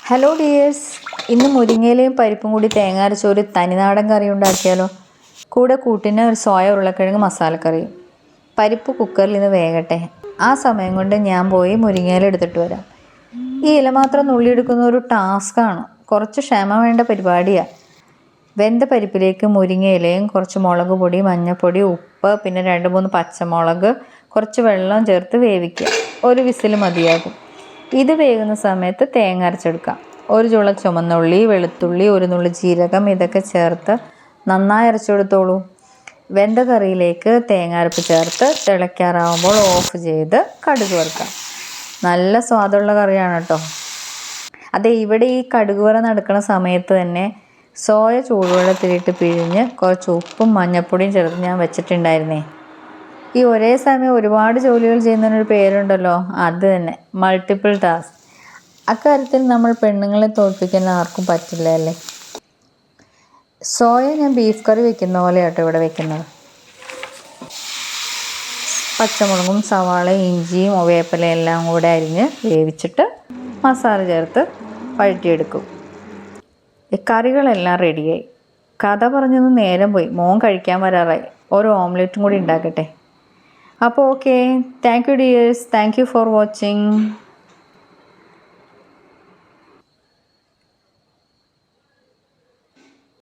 Hello dears, ഇന്ന് മുരിങ്ങയിലയും പരിപ്പും കൂടി തേങ്ങ അരച്ച ഒരു തനിനാടൻ കറി ഉണ്ടാക്കിയാലോ. കൂടെ കൂട്ടിന് ഒരു സോയ ഉരുളക്കിഴങ്ങ് മസാലക്കറിയും. പരിപ്പ് കുക്കറിൽ നിന്ന് വേകട്ടെ. ആ സമയം കൊണ്ട് ഞാൻ പോയി മുരിങ്ങയില എടുത്തിട്ട് വരാം. ഈ ഇല മാത്രം നുള്ളിയെടുക്കുന്ന ഒരു ടാസ്ക്കാണ്, കുറച്ച് ക്ഷമ വേണ്ട പരിപാടിയാണ്. വെന്ത പരിപ്പിലേക്ക് മുരിങ്ങയിലയും കുറച്ച് മുളക് പൊടി, മഞ്ഞൾപ്പൊടി, ഉപ്പ്, പിന്നെ 2-3 പച്ചമുളക്, കുറച്ച് വെള്ളം ചേർത്ത് വേവിക്കുക. ഒരു വിസിൽ മതിയാകും. ഇത് വേകുന്ന സമയത്ത് തേങ്ങ അരച്ചെടുക്കാം. ഒരു ചുള ചുമന്നുള്ളി, വെളുത്തുള്ളി, ഒരു നുള്ളി ജീരകം, ഇതൊക്കെ ചേർത്ത് നന്നായി അരച്ചെടുത്തോളൂ. വെന്ത കറിയിലേക്ക് തേങ്ങ അരപ്പ് ചേർത്ത് തിളയ്ക്കാറാവുമ്പോൾ ഓഫ് ചെയ്ത് കടുക് വറുക്കാം. നല്ല സ്വാദുള്ള കറിയാണ് കേട്ടോ. അതെ, ഇവിടെ ഈ കടുക് വറ നടക്കുന്ന സമയത്ത് തന്നെ സോയ ചൂടുവെള്ളത്തിലിട്ട് പിഴിഞ്ഞ് കുറച്ച് ഉപ്പും മഞ്ഞൾപ്പൊടിയും ചേർത്ത് ഞാൻ വെച്ചിട്ടുണ്ടായിരുന്നേ. ഈ ഒരേ സമയം ഒരുപാട് ജോലികൾ ചെയ്യുന്നതിനൊരു പേരുണ്ടല്ലോ, അത് തന്നെ മൾട്ടിപ്പിൾ ടാസ്ക്. അക്കാര്യത്തിൽ നമ്മൾ പെണ്ണുങ്ങളെ തോൽപ്പിക്കാൻ ആർക്കും പറ്റില്ല അല്ലേ. സോയ ഞാൻ ബീഫ് കറി വെക്കുന്ന പോലെ കേട്ടോ ഇവിടെ വെക്കുന്നത്. പച്ചമുളകും സവാള, ഇഞ്ചിയും വേപ്പിലയും എല്ലാം കൂടെ അരിഞ്ഞ് വേവിച്ചിട്ട് മസാല ചേർത്ത് വഴറ്റിയെടുക്കും. കറികളെല്ലാം റെഡിയായി. കഥ പറഞ്ഞൊന്ന് നേരം പോയി, മോൻ കഴിക്കാൻ വരാറായി. ഒരു ഓംലെറ്റും കൂടി ഉണ്ടാക്കട്ടെ. അപ്പോൾ okay, thank you dears, thank you for watching.